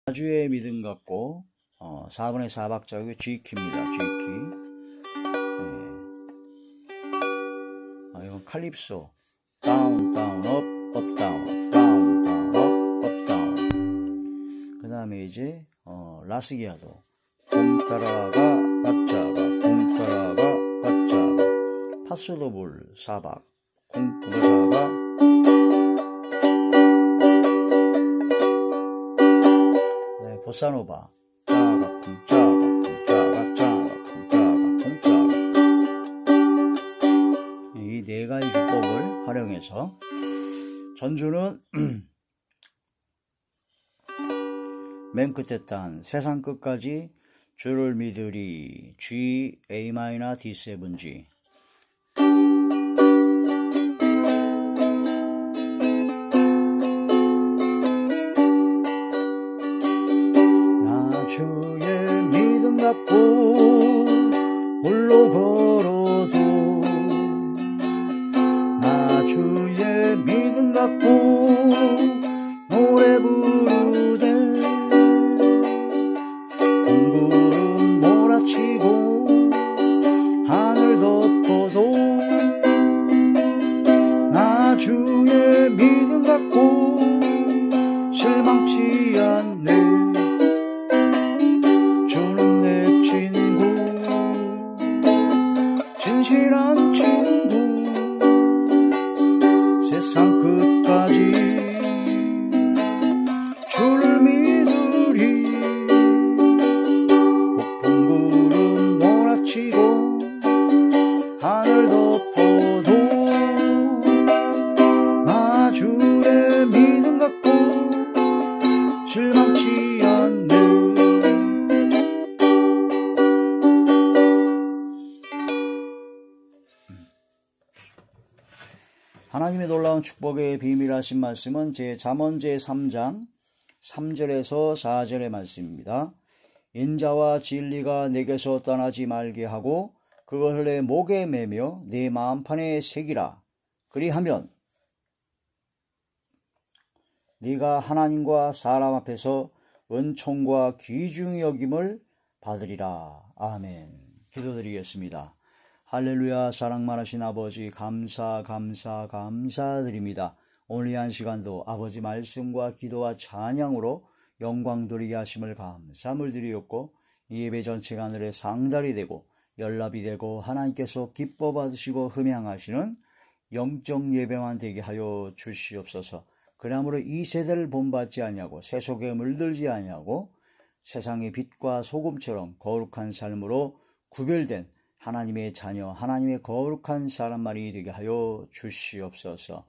사주의 믿음 갖고 4분의 4박자고 G키입니다. G키. 이건 칼립소. 다운 다운 업 다운 다운 다운 업 다운. 그 다음에 이제 라스기아도 공 따라가 맞자가 공 따라가 맞자가 파스도볼 4박 공 따라가 보사노바 짜가 쿵 짜가 쿵 짜가 짜가 쿵 짜가 쿵 짜가 이 네 가지 주법을 활용해서 전주는 맨 끝에 딴 세상 끝까지 주를 믿으리 G A-D7G 주의 믿음 갖고 홀로 걸어도 나 주의 믿음 갖고 노래 부르되 구름 몰아치고 하늘 덮어도 나 주의 믿음 갖고 실망치 않네 진실한 친구 세상 끝까지 주를 믿으리 폭풍 구름 몰아치고 하늘 덮어도 나 주의 믿음 갖고 실망치 않네 하나님의 놀라운 축복의 비밀하신 말씀은 잠언 제3장 3절에서 4절의 말씀입니다. 인자와 진리가 내게서 떠나지 말게 하고 그것을 내 목에 매며 내 마음판에 새기라. 그리하면 네가 하나님과 사람 앞에서 은총과 귀중히 여김을 받으리라. 아멘. 기도드리겠습니다. 할렐루야. 사랑 많으신 아버지 감사드립니다. 오늘 이 한 시간도 아버지 말씀과 기도와 찬양으로 영광 돌리게 하심을 감사함을 드리었고 이 예배 전체가 하늘의 상달이 되고 연락이 되고 하나님께서 기뻐 받으시고 흠양하시는 영적 예배만 되게 하여 주시옵소서. 그러므로 이 세대를 본받지 아니하고 세속에 물들지 아니하고 세상의 빛과 소금처럼 거룩한 삶으로 구별된 하나님의 자녀, 하나님의 거룩한 사람만이 되게 하여 주시옵소서.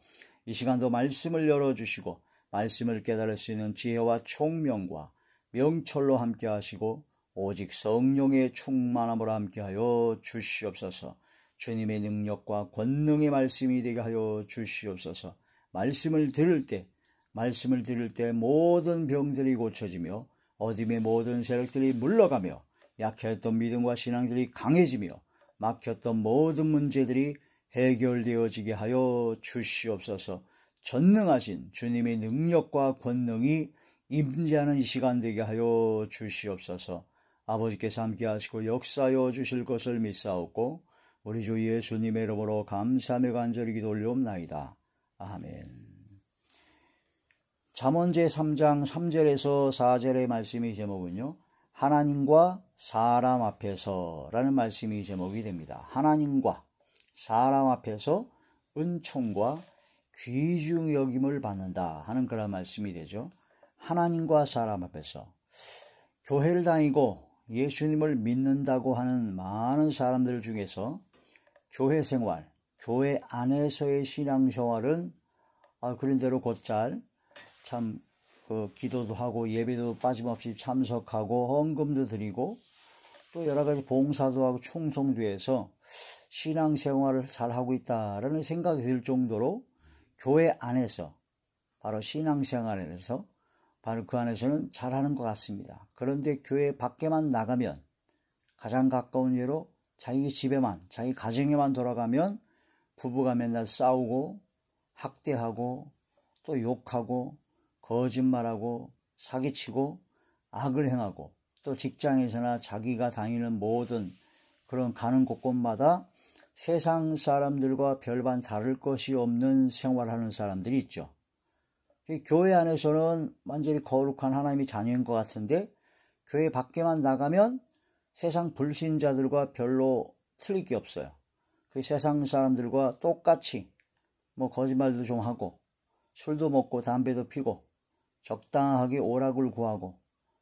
이 시간도 말씀을 열어주시고 말씀을 깨달을 수 있는 지혜와 총명과 명철로 함께 하시고 오직 성령의 충만함으로 함께 하여 주시옵소서. 주님의 능력과 권능의 말씀이 되게 하여 주시옵소서. 말씀을 들을 때 모든 병들이 고쳐지며 어둠의 모든 세력들이 물러가며 약했던 믿음과 신앙들이 강해지며 막혔던 모든 문제들이 해결되어지게 하여 주시옵소서. 전능하신 주님의 능력과 권능이 임재하는 이 시간 되게 하여 주시옵소서. 아버지께서 함께 하시고 역사하여 주실 것을 믿사옵고 우리 주 예수님의 이름으로 감사하며 간절히 기도 올리옵나이다. 아멘. 잠언 제3장 3절에서 4절의 말씀의 제목은요. 하나님과 사람 앞에서 라는 말씀이 제목이 됩니다. 하나님과 사람 앞에서 은총과 귀중 여김을 받는다 하는 그런 말씀이 되죠. 하나님과 사람 앞에서 교회를 다니고 예수님을 믿는다고 하는 많은 사람들 중에서 교회 생활, 교회 안에서의 신앙생활은 그런 대로 곧잘 참 기도도 하고 예배도 빠짐없이 참석하고 헌금도 드리고 또 여러 가지 봉사도 하고 충성도 해서 신앙생활을 잘하고 있다라는 생각이 들 정도로 교회 안에서 바로 신앙생활에서 바로 그 안에서는 잘하는 것 같습니다. 그런데 교회 밖에만 나가면 가장 가까운 예로 자기 집에만 자기 가정에만 돌아가면 부부가 맨날 싸우고 학대하고 또 욕하고 거짓말하고 사기치고 악을 행하고 또 직장에서나 자기가 다니는 모든 그런 가는 곳곳마다 세상 사람들과 별반 다를 것이 없는 생활하는 사람들이 있죠. 교회 안에서는 완전히 거룩한 하나님의 자녀인 것 같은데 교회 밖에만 나가면 세상 불신자들과 별로 틀릴 게 없어요. 그 세상 사람들과 똑같이 뭐 거짓말도 좀 하고 술도 먹고 담배도 피고 적당하게 오락을 구하고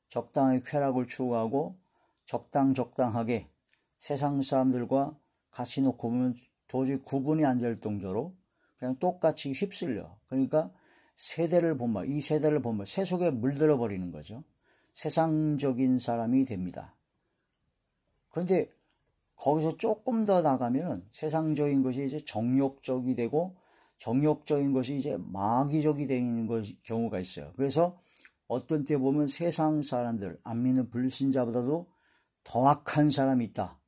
적당하게 쾌락을 추구하고 적당하게 세상 사람들과 같이 놓고 보면 도저히 구분이 안 될 정도로 그냥 똑같이 휩쓸려. 그러니까 이 세대를 보면 새 속에 물들어 버리는 거죠. 세상적인 사람이 됩니다. 그런데 거기서 조금 더 나가면 세상적인 것이 이제 정욕적이 되고 정욕적인 것이 이제 마귀적이 되는 경우가 있어요. 그래서 어떤 때 보면 세상 사람들, 안 믿는 불신자보다도 더 악한 사람이 있다.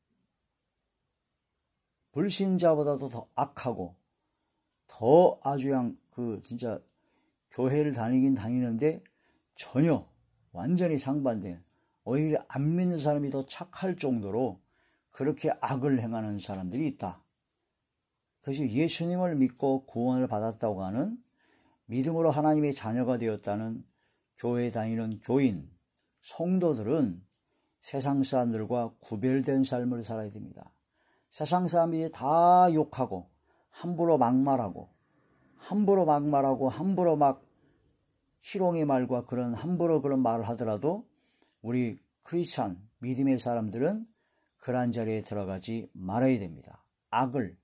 불신자보다도 더 악하고 더 아주 진짜 교회를 다니긴 다니는데 전혀 완전히 상반된 오히려 안 믿는 사람이 더 착할 정도로 그렇게 악을 행하는 사람들이 있다. 그래서 예수님을 믿고 구원을 받았다고 하는 믿음으로 하나님의 자녀가 되었다는 교회에 다니는 교인, 성도들은 세상 사람들과 구별된 삶을 살아야 됩니다. 세상 사람들이 다 욕하고 함부로 막말하고 함부로 막 희롱의 말과 함부로 그런 말을 하더라도 우리 크리스찬 믿음의 사람들은 그런 자리에 들어가지 말아야 됩니다. 악을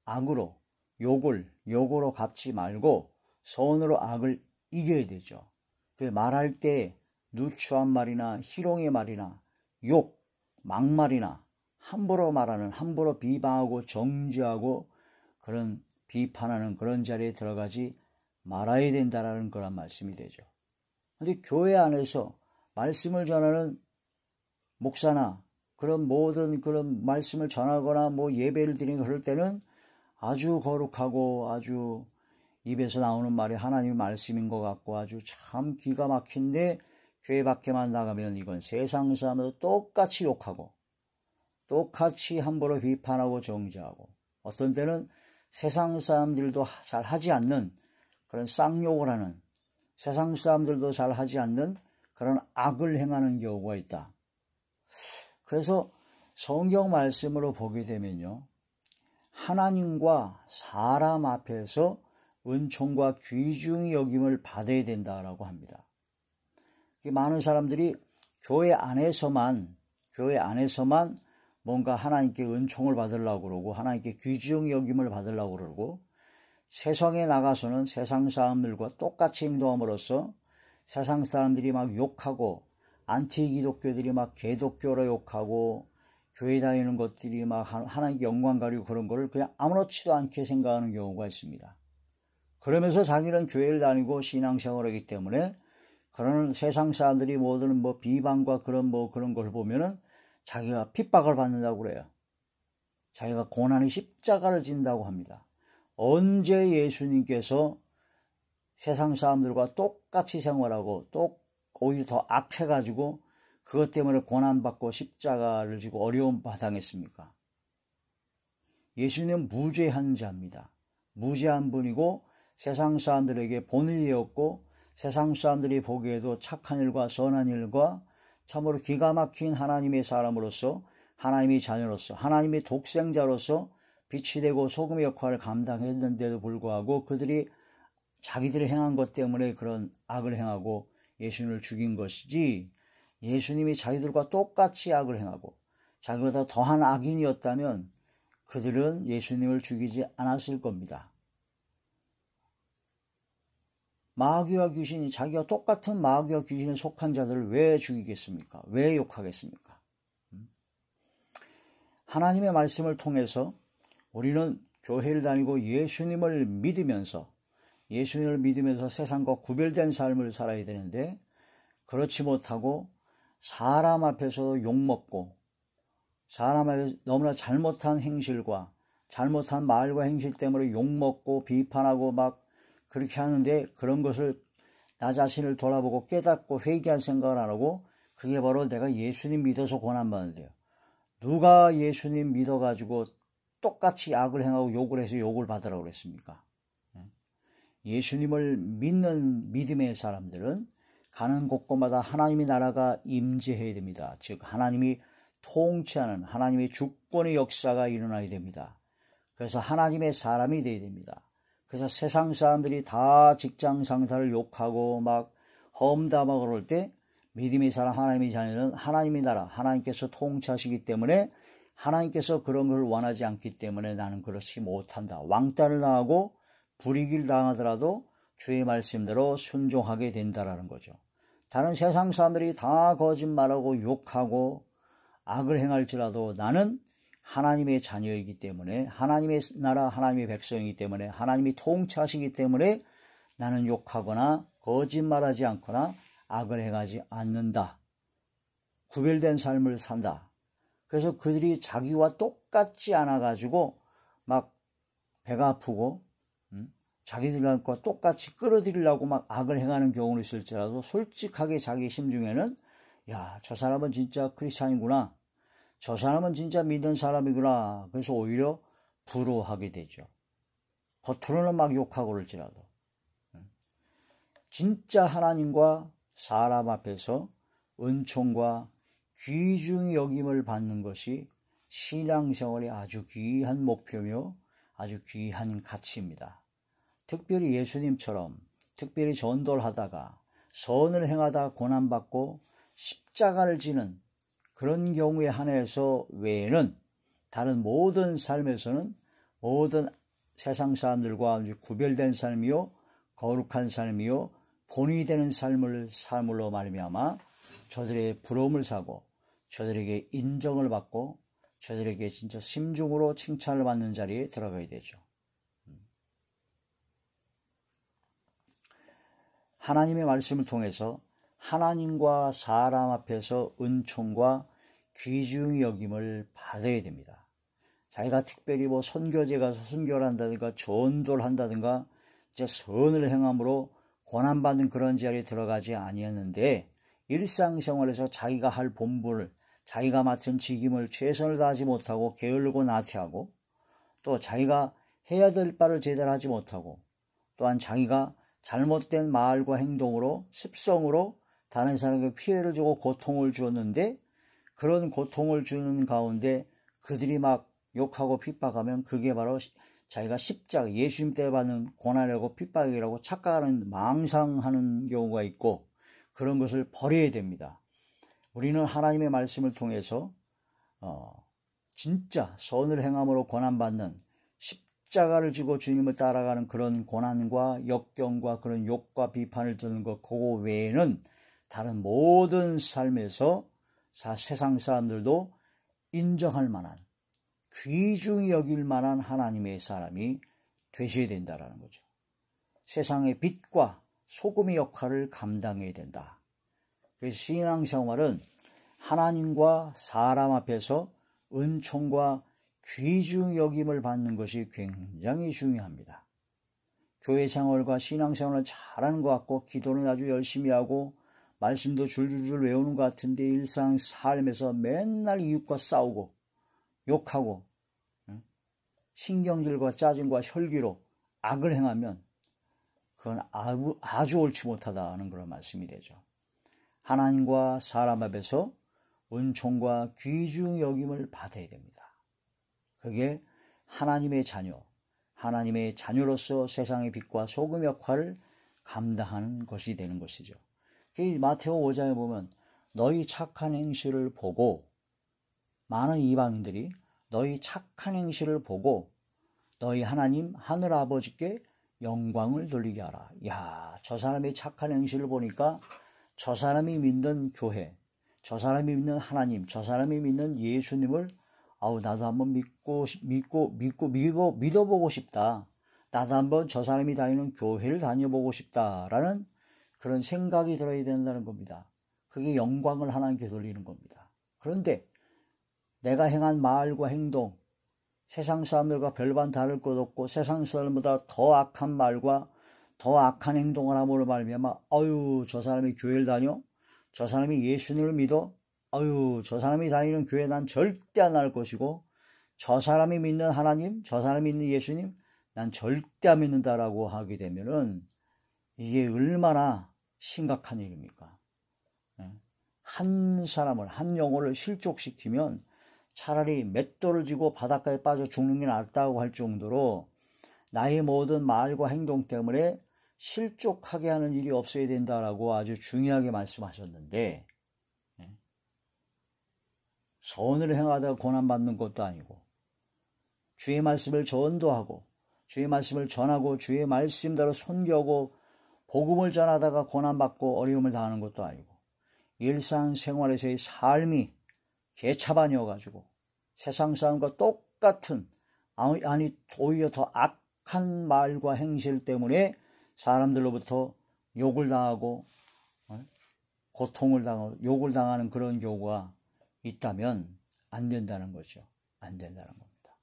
악으로, 욕으로 갚지 말고 선으로 악을 이겨야 되죠. 말할 때 누추한 말이나 희롱의 말이나 욕, 막말이나 함부로 비방하고 정죄하고 그런 비판하는 그런 자리에 들어가지 말아야 된다라는 그런 말씀이 되죠. 그런데 교회 안에서 말씀을 전하는 목사나 그런 모든 그런 말씀을 전하거나 예배를 드리는 그럴 때는 아주 거룩하고 아주 입에서 나오는 말이 하나님의 말씀인 것 같고 아주 참 기가 막힌데 교회 밖에만 나가면 이건 세상 사람도 똑같이 욕하고 똑같이 함부로 비판하고 정죄하고 어떤 때는 세상 사람들도 잘 하지 않는 그런 쌍욕을 하는 세상 사람들도 잘 하지 않는 그런 악을 행하는 경우가 있다. 그래서 성경 말씀으로 보게 되면요. 하나님과 사람 앞에서 은총과 귀중히 여김을 받아야 된다라고 합니다. 많은 사람들이 교회 안에서만 뭔가 하나님께 은총을 받으려고 그러고 하나님께 귀중히 여김을 받으려고 그러고 세상에 나가서는 세상 사람들과 똑같이 행동함으로써 세상 사람들이 막 욕하고 안티기독교들이 막 개독교로 욕하고 교회 다니는 것들이 막 하나님께 영광 가리고 그런 거를 그냥 아무렇지도 않게 생각하는 경우가 있습니다. 그러면서 자기는 교회를 다니고 신앙생활을 하기 때문에 그런 세상 사람들이 모든 비방과 그런 걸 보면은 자기가 핍박을 받는다고 그래요. 자기가 고난의 십자가를 진다고 합니다. 언제 예수님께서 세상 사람들과 똑같이 생활하고 또 오히려 더 악해가지고 그것 때문에 고난받고 십자가를 지고 어려움 받았습니까? 예수님은 무죄한 자입니다. 무죄한 분이고 세상 사람들에게 본일이었고 세상 사람들이 보기에도 착한 일과 선한 일과 참으로 기가 막힌 하나님의 사람으로서 하나님의 자녀로서 하나님의 독생자로서 빛이 되고 소금의 역할을 감당했는데도 불구하고 그들이 자기들이 행한 것 때문에 그런 악을 행하고 예수님을 죽인 것이지 예수님이 자기들과 똑같이 악을 행하고 자기보다 더한 악인이었다면 그들은 예수님을 죽이지 않았을 겁니다. 마귀와 귀신이 자기와 똑같은 마귀와 귀신에 속한 자들을 왜 죽이겠습니까? 왜 욕하겠습니까? 하나님의 말씀을 통해서 우리는 교회를 다니고 예수님을 믿으면서 세상과 구별된 삶을 살아야 되는데 그렇지 못하고 사람 앞에서 욕먹고 사람 앞에서 너무나 잘못한 행실과 잘못한 말과 행실 때문에 욕먹고 비판하고 막 그렇게 하는데 그런 것을 나 자신을 돌아보고 깨닫고 회개할 생각을 안 하고 그게 바로 내가 예수님 믿어서 고난받는데요. 누가 예수님 믿어가지고 똑같이 악을 행하고 욕을 해서 욕을 받으라고 그랬습니까? 예수님을 믿는 믿음의 사람들은 가는 곳곳마다 하나님의 나라가 임재해야 됩니다. 즉 하나님이 통치하는 하나님의 주권의 역사가 일어나야 됩니다. 그래서 하나님의 사람이 되어야 됩니다. 그래서 세상 사람들이 다 직장 상사를 욕하고 막 험담하고 그럴 때 믿음의 사람 하나님의 자녀는 하나님의 나라 하나님께서 통치하시기 때문에 하나님께서 그런 걸 원하지 않기 때문에 나는 그렇지 못한다. 왕따를 당하고 불이익을 당하더라도 주의 말씀대로 순종하게 된다라는 거죠. 다른 세상 사람들이 다 거짓말하고 욕하고 악을 행할지라도 나는 하나님의 자녀이기 때문에 하나님의 나라 하나님의 백성이기 때문에 하나님이 통치하시기 때문에 나는 욕하거나 거짓말하지 않거나 악을 행하지 않는다. 구별된 삶을 산다. 그래서 그들이 자기와 똑같지 않아 가지고 막 배가 아프고 자기들과 똑같이 끌어들이려고 막 악을 행하는 경우는 있을지라도 솔직하게 자기 심중에는 야, 저 사람은 진짜 크리스찬이구나. 저 사람은 진짜 믿는 사람이구나. 그래서 오히려 부러워하게 되죠. 겉으로는 막 욕하고 그럴지라도. 진짜 하나님과 사람 앞에서 은총과 귀중히 여김을 받는 것이 신앙생활의 아주 귀한 목표며 아주 귀한 가치입니다. 특별히 예수님처럼 특별히 전도를 하다가 선을 행하다 고난받고 십자가를 지는 그런 경우에 한해서 외에는 다른 모든 삶에서는 모든 세상 사람들과 구별된 삶이요 거룩한 삶이요 본이 되는 삶으로 말미암아 저들의 부러움을 사고 저들에게 인정을 받고 저들에게 진짜 심중으로 칭찬을 받는 자리에 들어가야 되죠. 하나님의 말씀을 통해서 하나님과 사람 앞에서 은총과 귀중히 여김을 받아야 됩니다. 자기가 특별히 뭐 선교제 가서 선교를 한다든가 전도를 한다든가 이제 선을 행함으로 고난받는 그런 자리에 들어가지 아니었는데 일상생활에서 자기가 할 본분을 자기가 맡은 직임을 최선을 다하지 못하고 게을르고 나태하고 또 자기가 해야 될 바를 제대로 하지 못하고 또한 자기가 잘못된 말과 행동으로 습성으로 다른 사람에게 피해를 주고 고통을 주었는데 그런 고통을 주는 가운데 그들이 막 욕하고 핍박하면 그게 바로 자기가 십자가 예수님 때 받는 고난이라고 핍박이라고 착각하는 망상하는 경우가 있고 그런 것을 버려야 됩니다. 우리는 하나님의 말씀을 통해서 진짜 선을 행함으로 고난받는 십자가를 지고 주님을 따라가는 그런 고난과 역경과 그런 욕과 비판을 듣는 것 그거 외에는 다른 모든 삶에서 세상 사람들도 인정할 만한 귀중히 여길 만한 하나님의 사람이 되셔야 된다는 거죠. 세상의 빛과 소금의 역할을 감당해야 된다. 그래서 신앙생활은 하나님과 사람 앞에서 은총과 귀중히 여김을 받는 것이 굉장히 중요합니다. 교회 생활과 신앙생활을 잘하는 것 같고 기도는 아주 열심히 하고 말씀도 줄줄줄 외우는 것 같은데 일상 삶에서 맨날 이웃과 싸우고 욕하고 신경질과 짜증과 혈기로 악을 행하면 그건 아주 옳지 못하다는 그런 말씀이 되죠. 하나님과 사람 앞에서 은총과 귀중히 여김을 받아야 됩니다. 그게 하나님의 자녀, 하나님의 자녀로서 세상의 빛과 소금 역할을 감당하는 것이 되는 것이죠. 마태오 5장에 보면 너희 착한 행실을 보고 많은 이방인들이 너희 착한 행실을 보고 너희 하나님 하늘 아버지께 영광을 돌리게 하라. 야, 저 사람의 착한 행실을 보니까 저 사람이 믿는 교회, 저 사람이 믿는 하나님, 저 사람이 믿는 예수님을 나도 한번 믿어보고 싶다. 나도 한번 저 사람이 다니는 교회를 다녀보고 싶다라는 그런 생각이 들어야 된다는 겁니다. 그게 영광을 하나님께 돌리는 겁니다. 그런데 내가 행한 말과 행동, 세상 사람들과 별반 다를 것 없고 세상 사람보다 더 악한 말과 더 악한 행동을 함으로 말미암아 저 사람이 교회를 다녀? 저 사람이 예수님을 믿어? 아유, 저 사람이 다니는 교회 난 절대 안 나갈 것이고, 저 사람이 믿는 하나님, 저 사람이 믿는 예수님, 난 절대 안 믿는다라고 하게 되면은 이게 얼마나 심각한 일입니까? 한 사람을, 한 영혼을 실족시키면 차라리 맷돌을 쥐고 바닷가에 빠져 죽는 게 낫다고 할 정도로 나의 모든 말과 행동 때문에 실족하게 하는 일이 없어야 된다라고 아주 중요하게 말씀하셨는데, 선을 행하다가 고난받는 것도 아니고, 주의 말씀을 전도하고 주의 말씀을 전하고 주의 말씀대로 선교하고 복음을 전하다가 고난받고 어려움을 당하는 것도 아니고, 일상생활에서의 삶이 개차반이어가지고 세상 사람과 똑같은, 아니 오히려 더 악한 말과 행실 때문에 사람들로부터 욕을 당하고 고통을 당하고 욕을 당하는 그런 경우가 있다면 안 된다는 거죠. 안 된다는 겁니다.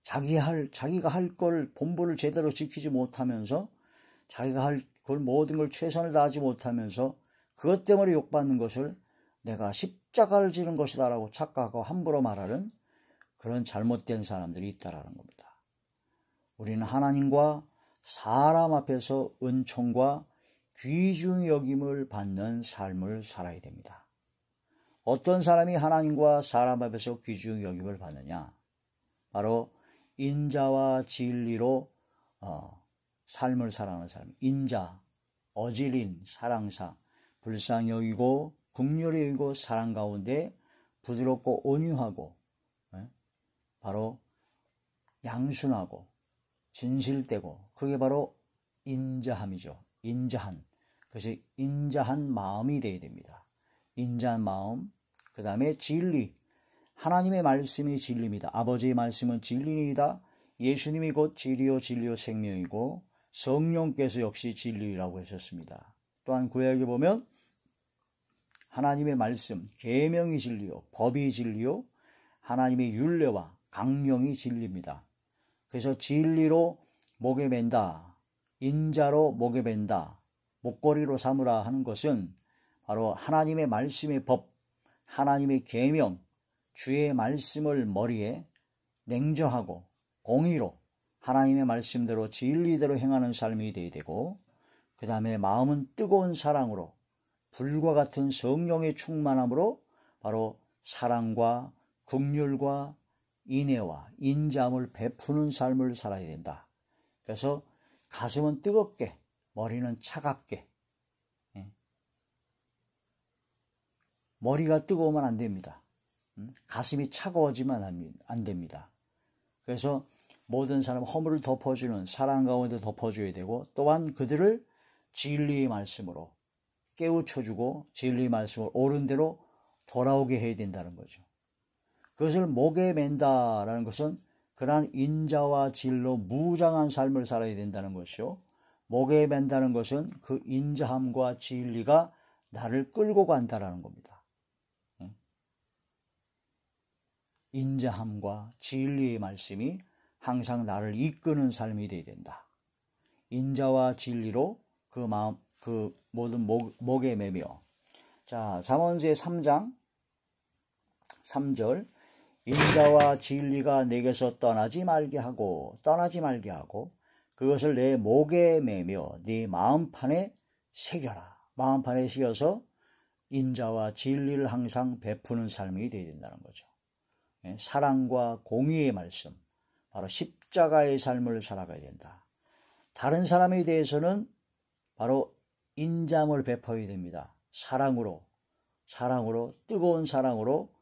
자기가 할 걸, 본분을 제대로 지키지 못하면서, 자기가 할 그 모든 걸 최선을 다하지 못하면서 그것 때문에 욕받는 것을 내가 십자가를 지는 것이다 라고 착각하고 함부로 말하는 그런 잘못된 사람들이 있다라는 겁니다. 우리는 하나님과 사람 앞에서 은총과 귀중히 여김을 받는 삶을 살아야 됩니다. 어떤 사람이 하나님과 사람 앞에서 귀중히 여김을 받느냐? 바로 인자와 진리로 삶을 살아가는 사람. 인자, 어질인, 사랑사, 불쌍히 여기고 긍휼히 여기고 사랑 가운데 부드럽고 온유하고, 바로 양순하고 진실되고, 그게 바로 인자함이죠. 인자한. 그래서 인자한 마음이 되어야 됩니다. 인자한 마음. 그 다음에 진리. 하나님의 말씀이 진리입니다. 아버지의 말씀은 진리이다. 예수님이 곧 진리요 생명이고 성령께서 역시 진리라고 하셨습니다. 또한 구약에 보면 하나님의 말씀, 계명이 진리요, 법이 진리요, 하나님의 율례와 강령이 진리입니다. 그래서 진리로 목에 맨다, 인자로 목에 맨다, 목걸이로 삼으라 하는 것은 바로 하나님의 말씀의 법, 하나님의 계명, 주의 말씀을 머리에 냉정하고 공의로 하나님의 말씀대로 진리대로 행하는 삶이 되어야 되고, 그 다음에 마음은 뜨거운 사랑으로 불과 같은 성령의 충만함으로 바로 사랑과 긍휼과 인애와 인자함을 베푸는 삶을 살아야 된다. 그래서 가슴은 뜨겁게, 머리는 차갑게. 머리가 뜨거우면 안 됩니다. 가슴이 차가워지면 안 됩니다. 그래서 모든 사람 허물을 덮어주는 사랑 가운데 덮어줘야 되고, 또한 그들을 진리의 말씀으로 깨우쳐주고 진리의 말씀을 옳은 대로 돌아오게 해야 된다는 거죠. 그것을 목에 맨다라는 것은 그러한 인자와 진로 무장한 삶을 살아야 된다는 것이요, 목에 맨다는 것은 그 인자함과 진리가 나를 끌고 간다라는 겁니다. 인자함과 진리의 말씀이 항상 나를 이끄는 삶이 되어야 된다. 인자와 진리로 그 마음, 그 모든 목에 매며. 자, 잠언제 3장 3절. 인자와 진리가 내게서 떠나지 말게 하고 그것을 내 목에 매며 네 마음판에 새겨라. 마음판에 새겨서 인자와 진리를 항상 베푸는 삶이 되어야 된다는 거죠. 사랑과 공의의 말씀, 바로 십자가의 삶을 살아가야 된다. 다른 사람에 대해서는 바로 인자함을 베풀어야 됩니다. 사랑으로 뜨거운 사랑으로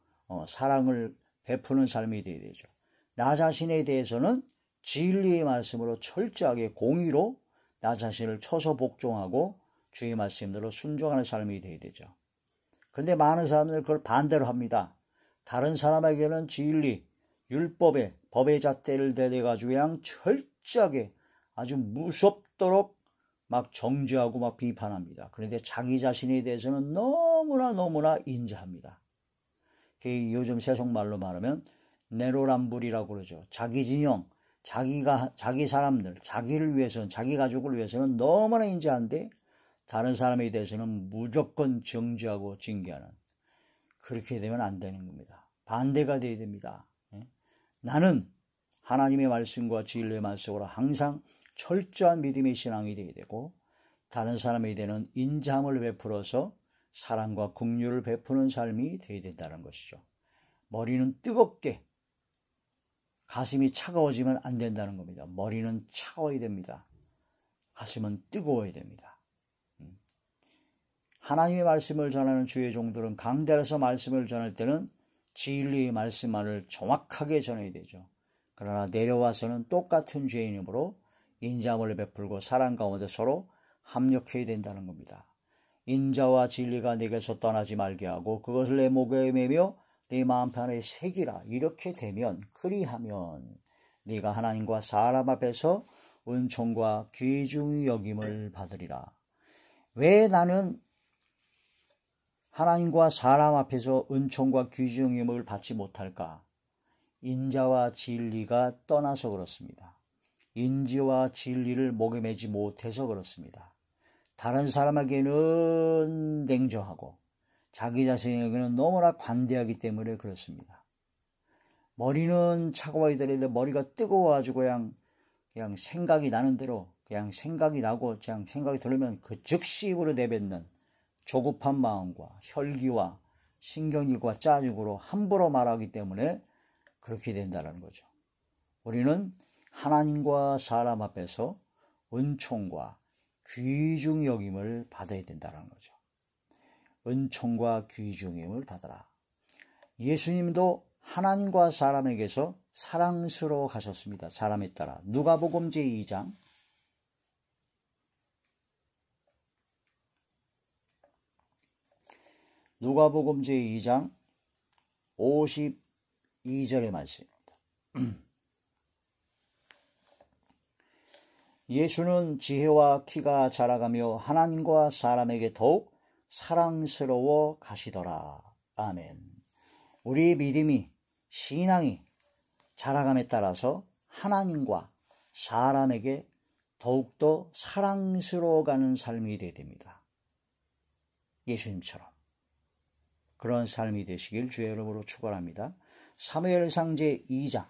사랑을 베푸는 삶이 되어야 되죠. 나 자신에 대해서는 진리의 말씀으로 철저하게 공의로 나 자신을 쳐서 복종하고 주의 말씀대로 순종하는 삶이 되어야 되죠. 그런데 많은 사람들은 그걸 반대로 합니다. 다른 사람에게는 진리, 율법의, 법의 잣대를 대대가지고 그냥 철저하게 아주 무섭도록 막 정죄하고 막 비판합니다. 그런데 자기 자신에 대해서는 너무나 인자합니다. 요즘 세속말로 말하면 내로남불이라고 그러죠. 자기 진영, 자기 사람들, 자기를 위해서는, 자기 가족을 위해서는 너무나 인자한데 다른 사람에 대해서는 무조건 정죄하고 징계하는, 그렇게 되면 안 되는 겁니다. 반대가 되어야 됩니다. 나는 하나님의 말씀과 진리의 말씀으로 항상 철저한 믿음의 신앙이 되어야 되고, 다른 사람에 대한 인자함을 베풀어서 사랑과 긍휼을 베푸는 삶이 되어야 된다는 것이죠. 머리는 뜨겁게, 가슴이 차가워지면 안 된다는 겁니다. 머리는 차가워야 됩니다. 가슴은 뜨거워야 됩니다. 하나님의 말씀을 전하는 주의 종들은 강단에서 말씀을 전할 때는 진리의 말씀만을 정확하게 전해야 되죠. 그러나 내려와서는 똑같은 죄인이므로 인자함을 베풀고 사랑 가운데 서로 합력해야 된다는 겁니다. 인자와 진리가 내게서 떠나지 말게 하고 그것을 내 목에 매며 내 마음판에 새기라. 이렇게 되면, 그리하면 네가 하나님과 사람 앞에서 은총과 귀중히 여김을 받으리라. 왜 나는 하나님과 사람 앞에서 은총과 귀중히 여김을 받지 못할까? 인자와 진리가 떠나서 그렇습니다. 인지와 진리를 목에 매지 못해서 그렇습니다. 다른 사람에게는 냉정하고 자기 자신에게는 너무나 관대하기 때문에 그렇습니다. 머리는 차가워야 되는데 머리가 뜨거워가지고 그냥 생각이 나는 대로 그냥 생각이 나고 그냥 생각이 들으면 그 즉시 입으로 내뱉는 조급한 마음과 혈기와 신경질과 짜증으로 함부로 말하기 때문에 그렇게 된다는 거죠. 우리는 하나님과 사람 앞에서 은총과 귀중히 여김을 받아야 된다는 거죠. 은총과 귀중히 여김을 받아라. 예수님도 하나님과 사람에게서 사랑스러워 가셨습니다. 사람에 따라. 누가복음 제2장 누가복음 제2장 52절의 말씀입니다. 예수는 지혜와 키가 자라가며 하나님과 사람에게 더욱 사랑스러워 가시더라. 아멘. 우리의 믿음이, 신앙이 자라감에 따라서 하나님과 사람에게 더욱더 사랑스러워가는 삶이 되어야 됩니다. 예수님처럼. 그런 삶이 되시길 주의 이름으로 축원합니다. 사무엘상 제2장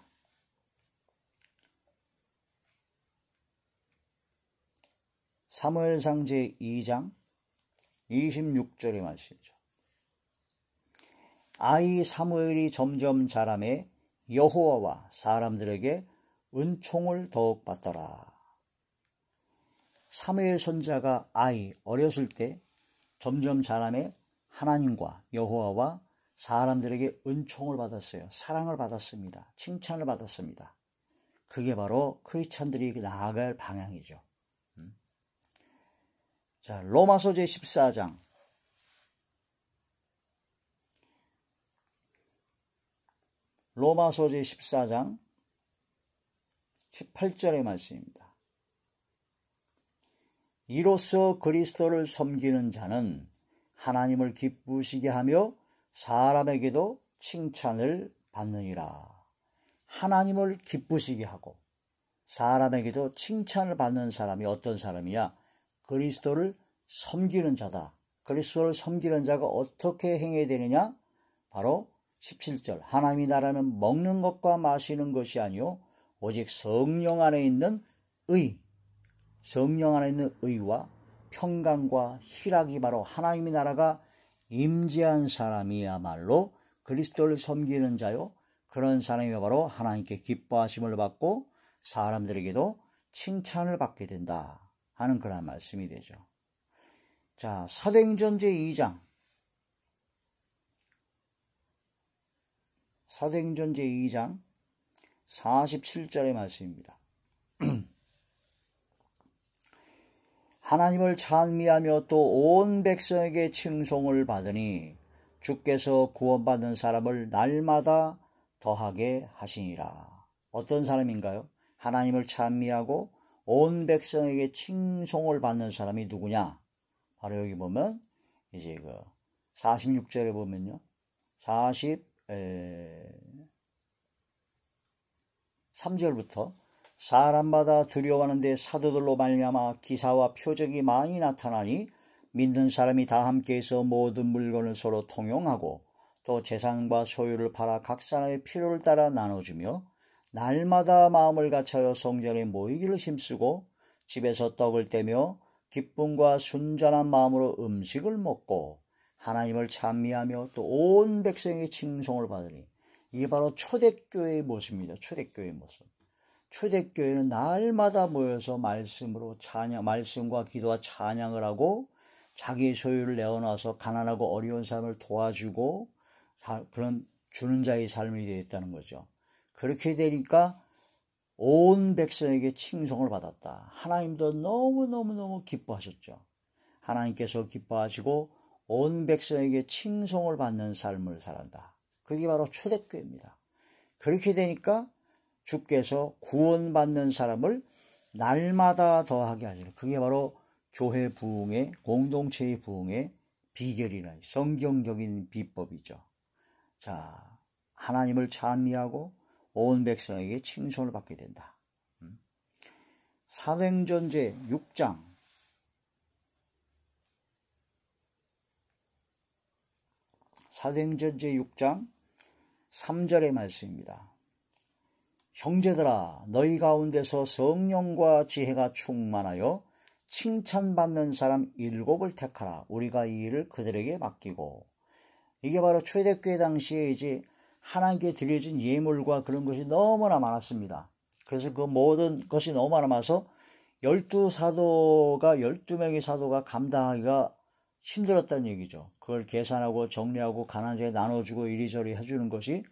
사무엘상 제2장 26절의 말씀이죠. 아이 사무엘이 점점 자라매 여호와와 사람들에게 은총을 더욱 받더라. 사무엘 선지자가 어렸을 때 점점 자라매 하나님과 여호와와 사람들에게 은총을 받았어요. 사랑을 받았습니다. 칭찬을 받았습니다. 그게 바로 크리스찬들이 나아갈 방향이죠. 자, 로마서 제14장 로마서 제14장 18절의 말씀입니다. 이로써 그리스도를 섬기는 자는 하나님을 기쁘시게 하며 사람에게도 칭찬을 받느니라. 하나님을 기쁘시게 하고 사람에게도 칭찬을 받는 사람이 어떤 사람이야? 그리스도를 섬기는 자다. 그리스도를 섬기는 자가 어떻게 행해야 되느냐? 바로 17절. 하나님의 나라는 먹는 것과 마시는 것이 아니요 오직 성령 안에 있는 성령 안에 있는 의와 평강과 희락이 바로 하나님의 나라가 임재한 사람이야말로 그리스도를 섬기는 자요. 그런 사람이 바로 하나님께 기뻐하심을 받고 사람들에게도 칭찬을 받게 된다 하는 그런 말씀이 되죠. 자, 사도행전 제2장 사도행전 제2장 47절의 말씀입니다. 하나님을 찬미하며 또 온 백성에게 칭송을 받으니 주께서 구원받는 사람을 날마다 더하게 하시니라. 어떤 사람인가요? 하나님을 찬미하고 온 백성에게 칭송을 받는 사람이 누구냐? 바로 여기 보면 이제 46절에 보면요. 3절부터 사람마다 두려워하는데 사도들로 말미암아 기사와 표적이 많이 나타나니 믿는 사람이 다 함께해서 모든 물건을 서로 통용하고 또 재산과 소유를 팔아 각 사람의 필요를 따라 나눠주며 날마다 마음을 갖춰 성전에 모이기를 힘쓰고 집에서 떡을 떼며 기쁨과 순전한 마음으로 음식을 먹고 하나님을 찬미하며 또 온 백성의 칭송을 받으니, 이게 바로 초대교회의 모습입니다. 초대교회의 모습. 초대교회는 날마다 모여서 말씀과 기도와 찬양을 하고 자기의 소유를 내어놔서 가난하고 어려운 사람을 도와주고 그런 주는 자의 삶이 되었다는 거죠. 그렇게 되니까 온 백성에게 칭송을 받았다. 하나님도 너무너무너무 기뻐하셨죠. 하나님께서 기뻐하시고 온 백성에게 칭송을 받는 삶을 살았다. 그게 바로 초대교회입니다. 그렇게 되니까 주께서 구원받는 사람을 날마다 더하게 하시는, 그게 바로 교회 부흥의, 공동체의 부흥의 비결이나 성경적인 비법이죠. 자, 하나님을 찬미하고 온 백성에게 칭송을 받게 된다. 사도행전 제6장 3절의 말씀입니다. 형제들아, 너희 가운데서 성령과 지혜가 충만하여 칭찬받는 사람 7을 택하라. 우리가 이 일을 그들에게 맡기고. 이게 바로 초대교회 당시에 이제 하나님께 드려진 예물과 그런 것이 너무나 많았습니다. 그래서 그 모든 것이 너무 많아서 12명의 사도가 감당하기가 힘들었다는 얘기죠. 그걸 계산하고 정리하고 가난한 자에 나눠주고 이리저리 해주는 것이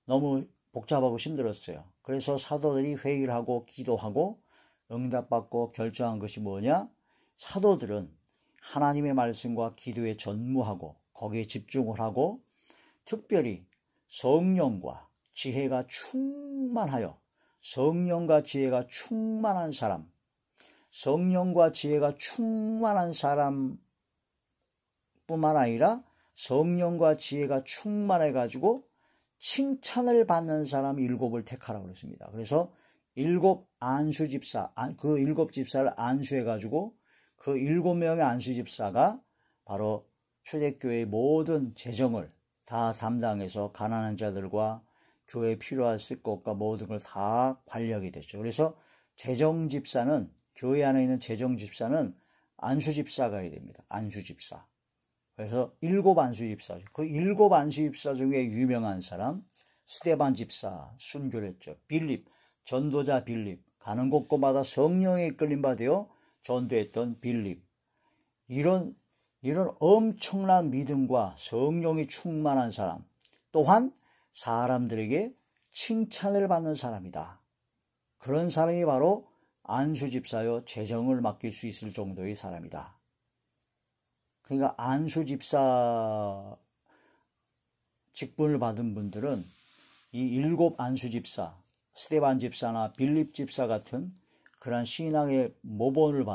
너무 복잡하고 힘들었어요. 그래서 사도들이 회의를 하고 기도하고 응답받고 결정한 것이 뭐냐? 사도들은 하나님의 말씀과 기도에 전무하고 거기에 집중을 하고 특별히 성령과 지혜가 충만한 사람뿐만 아니라 성령과 지혜가 충만해가지고 칭찬을 받는 사람 7을 택하라고 그랬습니다. 그래서 7 안수집사, 그 7집사를 안수해가지고 그 7명의 안수집사가 바로 초대교회의 모든 재정을 다 담당해서 가난한 자들과 교회에 필요할 것과 모든 걸 다 관리하게 됐죠. 그래서 교회 안에 있는 재정집사는 안수집사가 해야 됩니다. 안수집사. 그래서 7 안수집사죠. 그 7 안수집사 중에 유명한 사람, 스데반 집사, 순교를 했죠. 빌립, 전도자 빌립, 가는 곳곳마다 성령에 이끌림 받아 전도했던 빌립. 이런 엄청난 믿음과 성령이 충만한 사람, 또한 사람들에게 칭찬을 받는 사람이다. 그런 사람이 바로 안수집사여 재정을 맡길 수 있을 정도의 사람이다. 그러니까 안수집사 직분을 받은 분들은 이 7 안수집사, 스데반 집사나 빌립 집사 같은 그러한 신앙의 표본을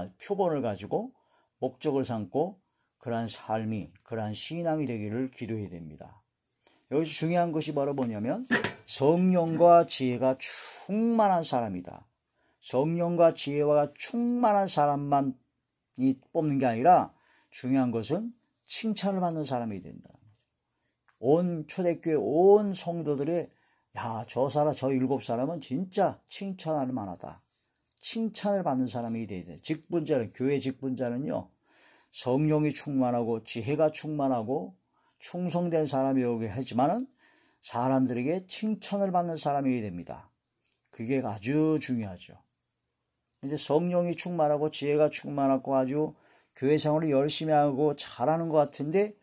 가지고 목적을 삼고 그러한 삶이, 그러한 신앙이 되기를 기도해야 됩니다. 여기서 중요한 것이 바로 뭐냐면 성령과 지혜가 충만한 사람이다. 성령과 지혜가 충만한 사람만 뽑는 게 아니라 중요한 것은 칭찬을 받는 사람이 된다. 온 초대교회 온 성도들의 저 7사람은 진짜 칭찬할 만하다. 칭찬을 받는 사람이 돼야 돼. 교회 직분자는요, 성령이 충만하고 지혜가 충만하고 충성된 사람이라고 하지만은 사람들에게 칭찬을 받는 사람이 됩니다. 그게 아주 중요하죠. 이제 성령이 충만하고 지혜가 충만하고 아주 교회 생활을 열심히 하고 잘하는 것 같은데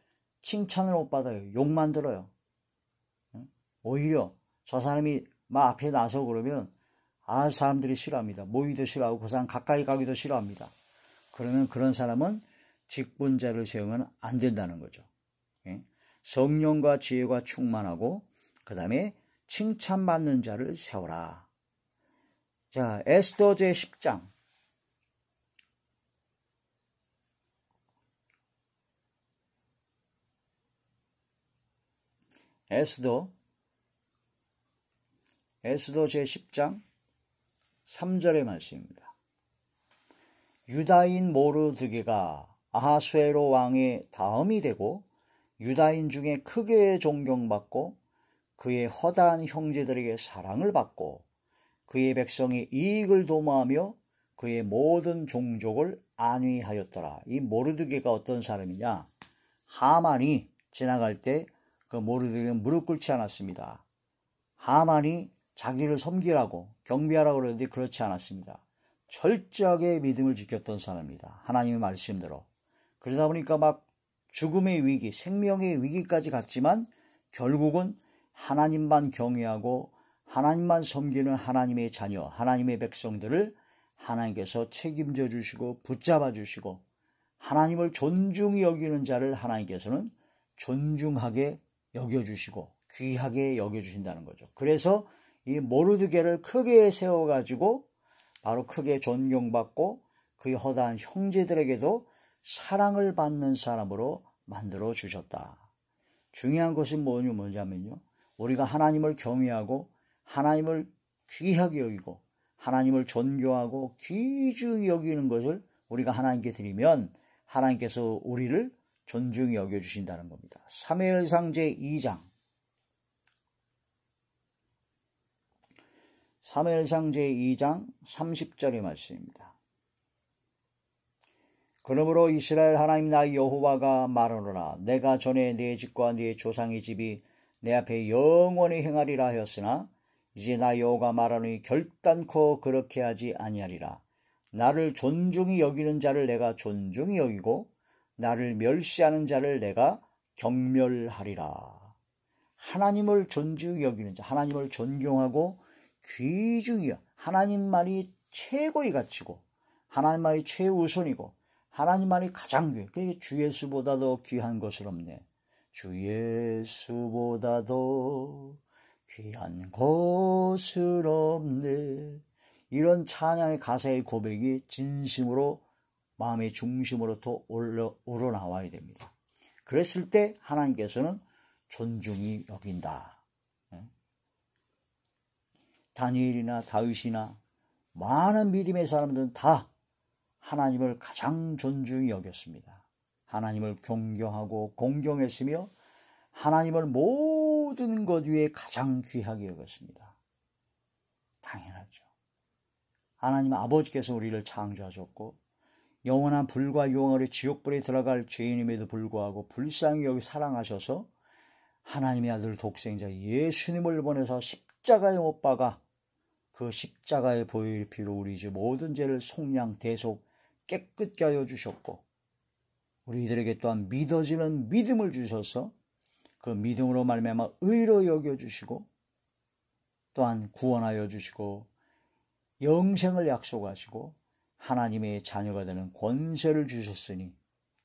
칭찬을 못 받아요. 욕만 들어요. 오히려 저 사람이 막 앞에 나서 그러면 사람들이 싫어합니다. 모이기도 싫어하고 그 사람 가까이 가기도 싫어합니다. 그러면 그런 사람은 직분자를 세우면 안 된다는 거죠. 성령과 지혜가 충만하고 그 다음에 칭찬받는 자를 세워라. 자, 에스더 제10장 에스더 제10장 3절의 말씀입니다. 유다인 모르드게가 아하수에로 왕의 다음이 되고 유다인 중에 크게 존경받고 그의 허다한 형제들에게 사랑을 받고 그의 백성이 이익을 도모하며 그의 모든 종족을 안위하였더라. 이 모르드게가 어떤 사람이냐? 하만이 지나갈 때 그 모르드게는 무릎 꿇지 않았습니다. 하만이 자기를 섬기라고 경배하라고 그러는데 그렇지 않았습니다. 철저하게 믿음을 지켰던 사람입니다. 하나님의 말씀대로. 그러다 보니까 막 죽음의 위기, 생명의 위기까지 갔지만 결국은 하나님만 경외하고 하나님만 섬기는 하나님의 자녀, 하나님의 백성들을 하나님께서 책임져 주시고 붙잡아 주시고 하나님을 존중히 여기는 자를 하나님께서는 존중하게 여겨주시고 귀하게 여겨주신다는 거죠. 그래서 이 모르드게를 크게 세워가지고 바로 크게 존경받고 그의 허다한 형제들에게도 사랑을 받는 사람으로 만들어 주셨다. 중요한 것은 뭐냐면요. 우리가 하나님을 경외하고 하나님을 귀하게 여기고 하나님을 존경하고 귀중히 여기는 것을 우리가 하나님께 드리면 하나님께서 우리를 존중히 여겨주신다는 겁니다. 사무엘상 제2장 30절의 말씀입니다. 그러므로 이스라엘 하나님 나 여호와가 말하노라. 내가 전에 네 집과 네 조상의 집이 내 앞에 영원히 행하리라 하였으나 이제 나 여호와가 말하노니 결단코 그렇게 하지 아니하리라. 나를 존중히 여기는 자를 내가 존중히 여기고 나를 멸시하는 자를 내가 경멸하리라. 하나님을 존중히 여기는 자, 하나님을 존경하고 귀중히 하나님만이 최고의 가치고 하나님만이 최우선이고 하나님만이 가장 귀해. 그게 주 예수보다도 귀한 것은 없네. 주 예수보다도 귀한 것은 없네. 이런 찬양의 가사의 고백이 진심으로 마음의 중심으로부터 우러나와야 됩니다. 그랬을 때 하나님께서는 존중히 여긴다. 다니엘이나 다윗이나 많은 믿음의 사람들은 다 하나님을 가장 존중히 여겼습니다. 하나님을 존경하고 공경했으며 하나님을 모든 것 위에 가장 귀하게 여겼습니다. 당연하죠. 하나님 아버지께서 우리를 창조하셨고 영원한 불과 유황으로 지옥불에 들어갈 죄인임에도 불구하고 불쌍히 여기 사랑하셔서 하나님의 아들 독생자 예수님을 보내서 십자가에 못 박아 그 십자가의 보혈의 피로 우리 이제 모든 죄를 속량 대속 깨끗게 하여 주셨고 우리들에게 또한 믿어지는 믿음을 주셔서 그 믿음으로 말미암아 의로 여겨주시고 또한 구원하여 주시고 영생을 약속하시고 하나님의 자녀가 되는 권세를 주셨으니